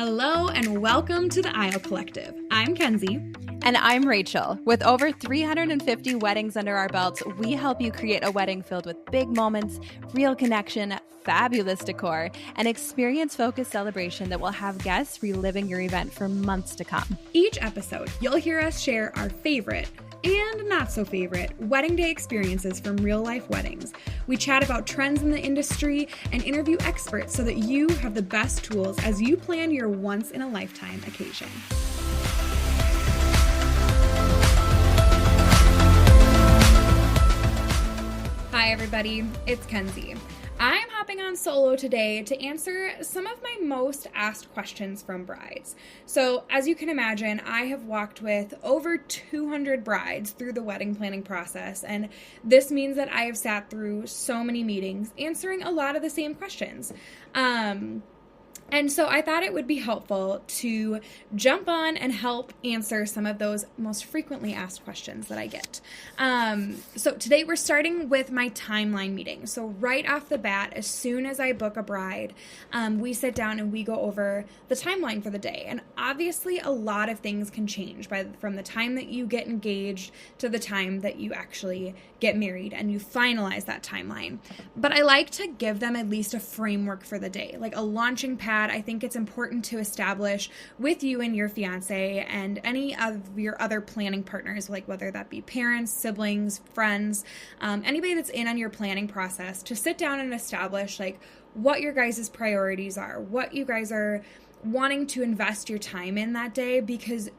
Hello and welcome to the Aisle Collective. I'm Kenzie. And I'm Rachel. With over 350 weddings under our belts, we help you create a wedding filled with big moments, real connection, fabulous decor, and experience-focused celebration that will have guests reliving your event for months to come. Each episode, you'll hear us share our favorite and not so favorite wedding day experiences from real-life weddings. We chat about trends in the industry and interview experts so that you have the best tools as you plan your once-in-a-lifetime occasion. Hi everybody, it's Kenzie. I'm hopping on solo today to answer some of my most asked questions from brides. So, as you can imagine, I have walked with over 200 brides through the wedding planning process, and this means that I have sat through so many meetings answering a lot of the same questions. And so I thought it would be helpful to jump on and help answer some of those most frequently asked questions that I get. So today we're starting with my timeline meeting. So right off the bat, as soon as I book a bride, we sit down and we go over the timeline for the day. And obviously a lot of things can change from the time that you get engaged to the time that you actually get married and you finalize that timeline. But I like to give them at least a framework for the day, like a launching pad. I think it's important to establish with you and your fiance and any of your other planning partners, like whether that be parents, siblings, friends, anybody that's in on your planning process, to sit down and establish like what your guys' priorities are, what you guys are wanting to invest your time in that day, because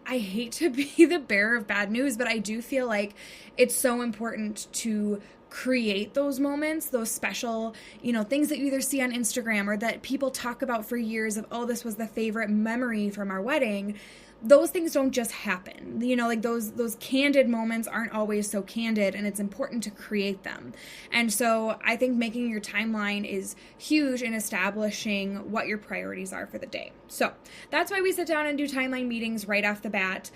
I hate to be the bearer of bad news, but I do feel like it's so important to create those moments, those special, things that you either see on Instagram or that people talk about for years of, oh, this was the favorite memory from our wedding. Those things don't just happen. Like those candid moments aren't always so candid, and it's important to create them. And so I think making your timeline is huge in establishing what your priorities are for the day. So that's why we sit down and do timeline meetings right off the bat.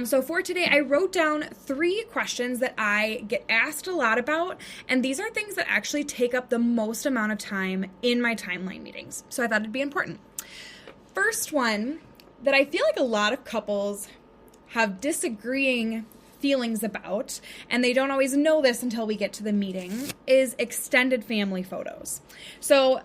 So for today, I wrote down 3 questions that I get asked a lot about, and these are things that actually take up the most amount of time in my timeline meetings. So I thought it'd be important. First one that I feel like a lot of couples have disagreeing feelings about, and they don't always know this until we get to the meeting, is extended family photos. So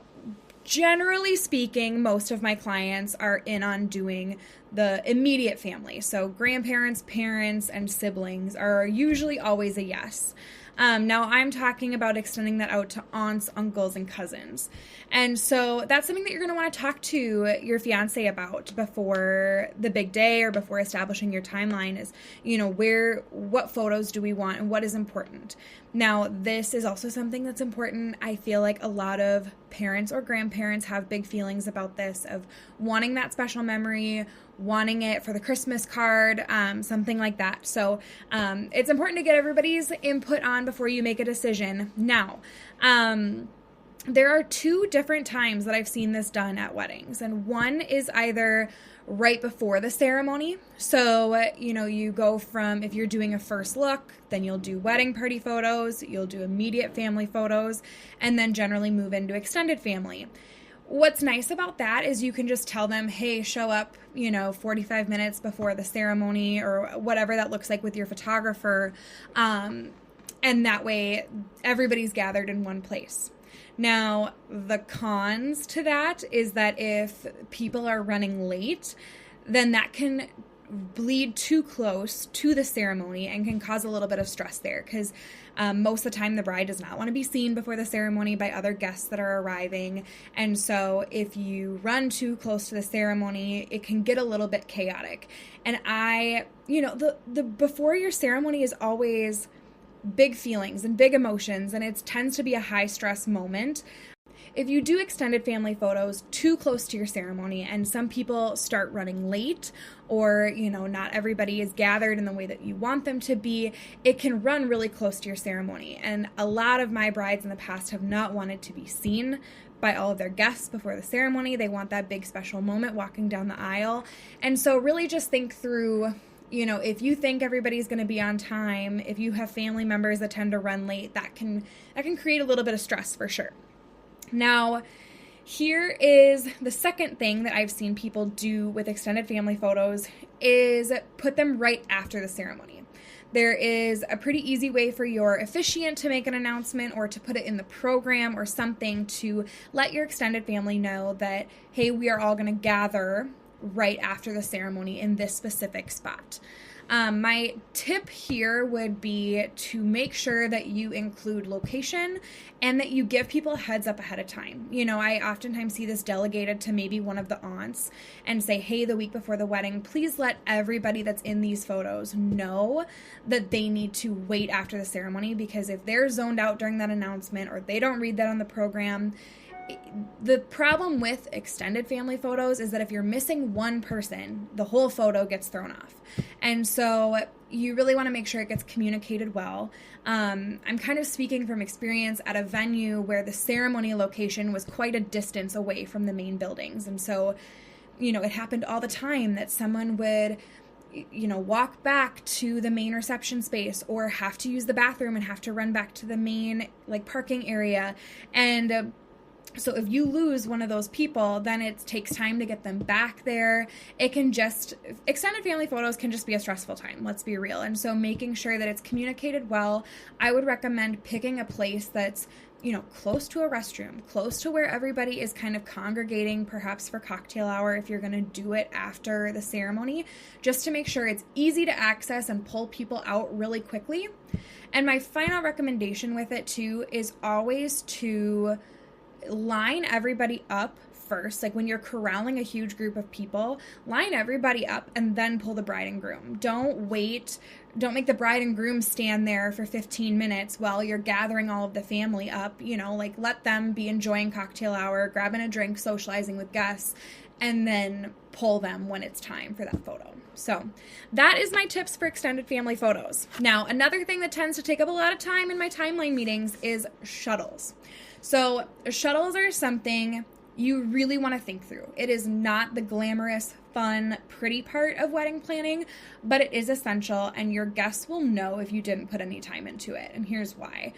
generally speaking, most of my clients are in on doing the immediate family. So grandparents, parents, and siblings are usually always a yes. Now I'm talking about extending that out to aunts, uncles, and cousins. And so that's something that you're going to want to talk to your fiance about before the big day or before establishing your timeline is, what photos do we want and what is important. Now, this is also something that's important. I feel like a lot of parents or grandparents have big feelings about this, of wanting that special memory, wanting it for the Christmas card, something like that. So it's important to get everybody's input on before you make a decision. Now, there are 2 different times that I've seen this done at weddings, and one is either right before the ceremony. So, you go from, if you're doing a first look, then you'll do wedding party photos, you'll do immediate family photos, and then generally move into extended family. What's nice about that is you can just tell them, hey, show up, 45 minutes before the ceremony or whatever that looks like with your photographer. And that way everybody's gathered in one place. Now, the cons to that is that if people are running late, then that can bleed too close to the ceremony and can cause a little bit of stress there, because most of the time the bride does not want to be seen before the ceremony by other guests that are arriving. And so if you run too close to the ceremony, it can get a little bit chaotic. And the before your ceremony is always big feelings and big emotions, and it tends to be a high stress moment. If you do extended family photos too close to your ceremony and some people start running late, or, not everybody is gathered in the way that you want them to be, it can run really close to your ceremony. And a lot of my brides in the past have not wanted to be seen by all of their guests before the ceremony. They want that big special moment walking down the aisle. And so really just think through, if you think everybody's going to be on time, if you have family members that tend to run late, that can create a little bit of stress for sure. Now, Here is the second thing that I've seen people do with extended family photos is put them right after the ceremony. There is a pretty easy way for your officiant to make an announcement or to put it in the program or something to let your extended family know that, hey, we are all going to gather right after the ceremony in this specific spot. My tip here would be to make sure that you include location and that you give people a heads up ahead of time. You know, I oftentimes see this delegated to maybe one of the aunts and say, hey, the week before the wedding, please let everybody that's in these photos know that they need to wait after the ceremony, because if they're zoned out during that announcement or they don't read that on the program, the problem with extended family photos is that if you're missing one person, the whole photo gets thrown off. And so you really want to make sure it gets communicated well. I'm kind of speaking from experience at a venue where the ceremony location was quite a distance away from the main buildings. And so, you know, it happened all the time that someone would, you know, walk back to the main reception space or have to use the bathroom and have to run back to the main, like, parking area. And so if you lose one of those people, then it takes time to get them back there. Extended family photos can just be a stressful time, let's be real. And so making sure that it's communicated well, I would recommend picking a place that's, you know, close to a restroom, close to where everybody is kind of congregating, perhaps for cocktail hour if you're going to do it after the ceremony, just to make sure it's easy to access and pull people out really quickly. And my final recommendation with it too is always to line everybody up first. Like when you're corralling a huge group of people, line everybody up and then pull the bride and groom. Don't make the bride and groom stand there for 15 minutes while you're gathering all of the family up. You know, like, let them be enjoying cocktail hour, grabbing a drink, socializing with guests, and then pull them when it's time for that photo. So that is my tips for extended family photos. Now, another thing that tends to take up a lot of time in my timeline meetings is shuttles. So shuttles are something you really want to think through. It is not the glamorous, fun, pretty part of wedding planning, but it is essential, and your guests will know if you didn't put any time into it. And here's why.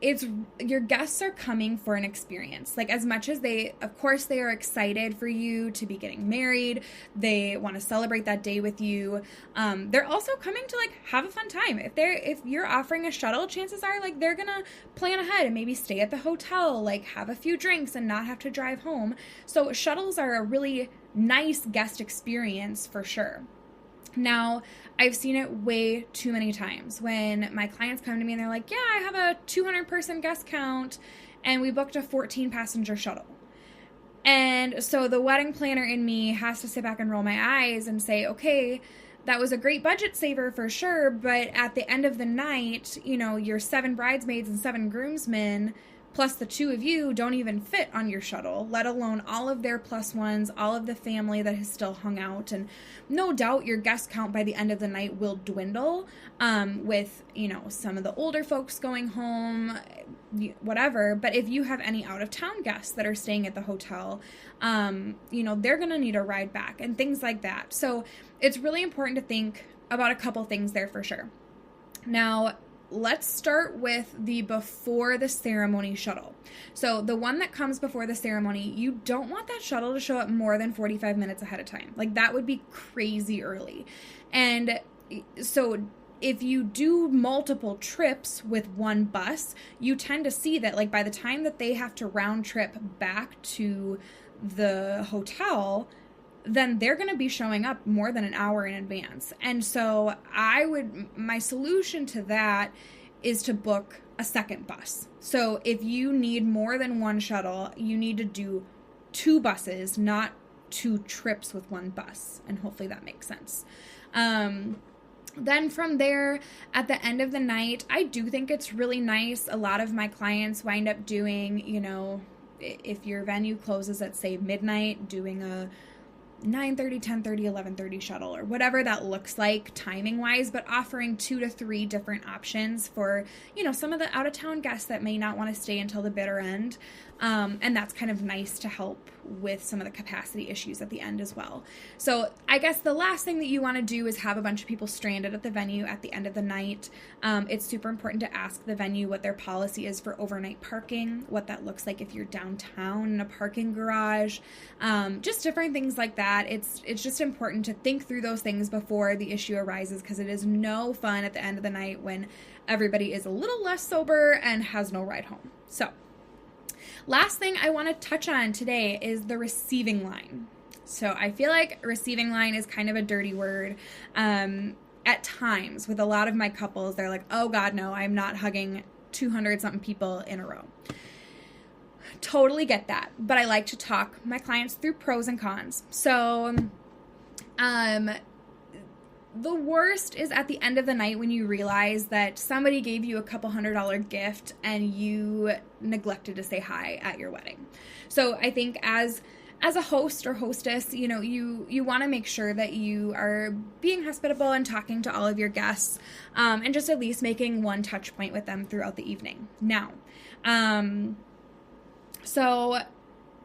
It's your guests are coming for an experience. Like, as much as of course they are excited for you to be getting married, they want to celebrate that day with you. They're also coming to, like, have a fun time. If you're offering a shuttle, chances are, like, they're gonna plan ahead and maybe stay at the hotel, like, have a few drinks and not have to drive home. So shuttles are a really nice guest experience for sure. Now, I've seen it way too many times when my clients come to me and they're like, yeah, I have a 200-person guest count and we booked a 14-passenger shuttle. And so the wedding planner in me has to sit back and roll my eyes and say, okay, that was a great budget saver for sure, but at the end of the night, you know, your 7 bridesmaids and 7 groomsmen plus the 2 of you don't even fit on your shuttle, let alone all of their plus ones, all of the family that has still hung out. And no doubt your guest count by the end of the night will dwindle with, you know, some of the older folks going home, whatever. But if you have any out-of-town guests that are staying at the hotel, you know, they're going to need a ride back and things like that. So it's really important to think about a couple things there for sure. Now, let's start with the before the ceremony shuttle. So the one that comes before the ceremony, you don't want that shuttle to show up more than 45 minutes ahead of time. Like, that would be crazy early. And so if you do multiple trips with one bus, you tend to see that, like, by the time that they have to round trip back to the hotel, then they're going to be showing up more than an hour in advance. And so my solution to that is to book a second bus. So if you need more than one shuttle, you need to do 2 buses, not 2 trips with one bus. And hopefully that makes sense. Then from there, at the end of the night, I do think it's really nice. A lot of my clients wind up doing, you know, if your venue closes at, say, midnight, doing a 9:30, 10:30, 11:30 shuttle, or whatever that looks like timing wise, but offering 2 to 3 different options for, you know, some of the out of town guests that may not want to stay until the bitter end. And that's kind of nice to help with some of the capacity issues at the end as well. So I guess the last thing that you want to do is have a bunch of people stranded at the venue at the end of the night. It's super important to ask the venue what their policy is for overnight parking, what that looks like if you're downtown in a parking garage, just different things like that. It's just important to think through those things before the issue arises, because it is no fun at the end of the night when everybody is a little less sober and has no ride home. So last thing I want to touch on today is the receiving line. So I feel like receiving line is kind of a dirty word. At times with a lot of my couples, they're like, oh God, no, I'm not hugging 200 something people in a row. Totally get that. But I like to talk my clients through pros and cons. So, the worst is at the end of the night when you realize that somebody gave you a couple $100 gift and you neglected to say hi at your wedding. So I think as a host or hostess, you want to make sure that you are being hospitable and talking to all of your guests, and just at least making one touch point with them throughout the evening. Now, so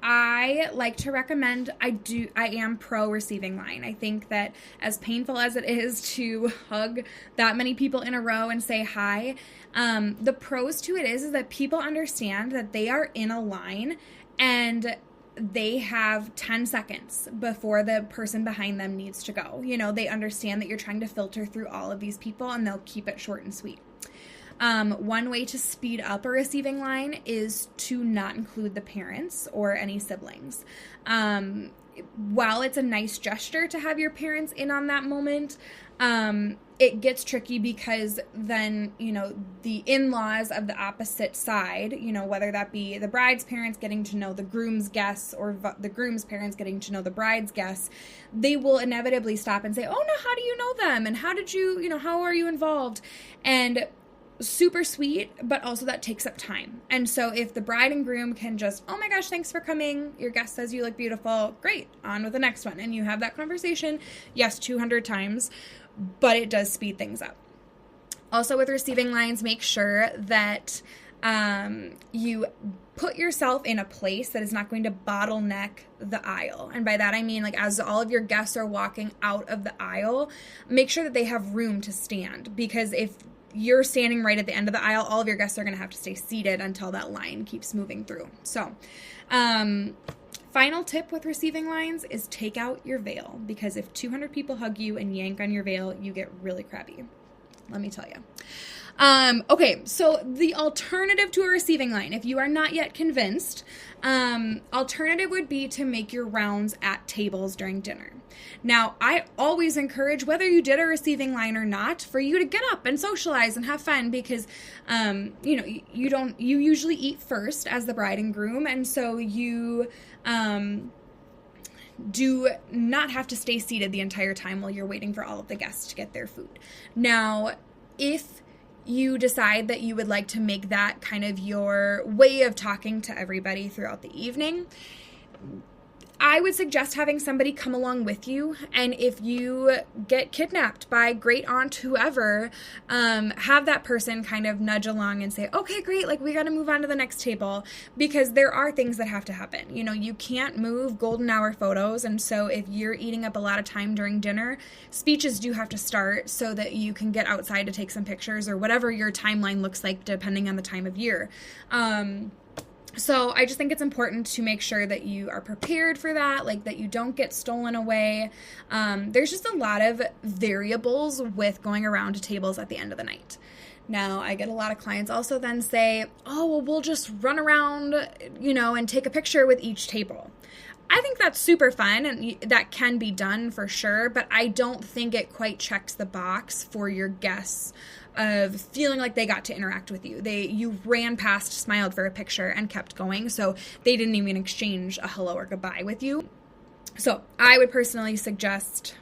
I like to recommend, I am pro receiving line. I think that as painful as it is to hug that many people in a row and say hi, the pros to it is that people understand that they are in a line and they have 10 seconds before the person behind them needs to go. They understand that you're trying to filter through all of these people and they'll keep it short and sweet. One way to speed up a receiving line is to not include the parents or any siblings. While it's a nice gesture to have your parents in on that moment, it gets tricky because then, the in-laws of the opposite side, whether that be the bride's parents getting to know the groom's guests or the groom's parents getting to know the bride's guests, they will inevitably stop and say, oh no, how do you know them? And how did you, how are you involved? And super sweet, but also that takes up time. And so if the bride and groom can just, oh my gosh, thanks for coming, your guest says you look beautiful, great, on with the next one. And you have that conversation, yes, 200 times, but it does speed things up. Also with receiving lines, make sure that you put yourself in a place that is not going to bottleneck the aisle. And by that I mean, as all of your guests are walking out of the aisle, make sure that they have room to stand, because if you're standing right at the end of the aisle, all of your guests are going to have to stay seated until that line keeps moving through. So, final tip with receiving lines is take out your veil, because if 200 people hug you and yank on your veil, you get really crabby. Let me tell you. Okay, so the alternative to a receiving line, if you are not yet convinced, alternative would be to make your rounds at tables during dinner. Now, I always encourage, whether you did a receiving line or not, for you to get up and socialize and have fun, because, you usually eat first as the bride and groom, and so you, do not have to stay seated the entire time while you're waiting for all of the guests to get their food. Now, if you decide that you would like to make that kind of your way of talking to everybody throughout the evening, I would suggest having somebody come along with you. And if you get kidnapped by great aunt whoever, have that person kind of nudge along and say, okay, great, we got to move on to the next table, because there are things that have to happen. You can't move golden hour photos. And so if you're eating up a lot of time during dinner, speeches do have to start so that you can get outside to take some pictures, or whatever your timeline looks like depending on the time of year. So I just think it's important to make sure that you are prepared for that, that you don't get stolen away. There's just a lot of variables with going around to tables at the end of the night. Now, I get a lot of clients also then say, oh, well, we'll just run around, and take a picture with each table. I think that's super fun, and that can be done for sure, but I don't think it quite checks the box for your guests of feeling like they got to interact with you. You ran past, smiled for a picture, and kept going, so they didn't even exchange a hello or goodbye with you. So I would personally suggest,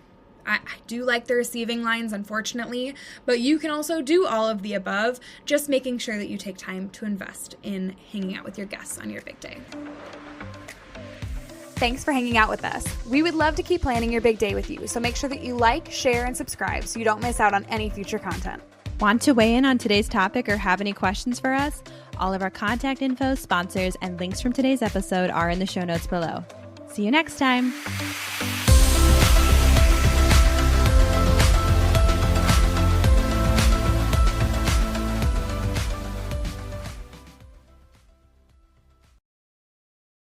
I do like the receiving lines, unfortunately, but you can also do all of the above, just making sure that you take time to invest in hanging out with your guests on your big day. Thanks for hanging out with us. We would love to keep planning your big day with you, so make sure that you like, share, and subscribe so you don't miss out on any future content. Want to weigh in on today's topic or have any questions for us? All of our contact info, sponsors, and links from today's episode are in the show notes below. See you next time.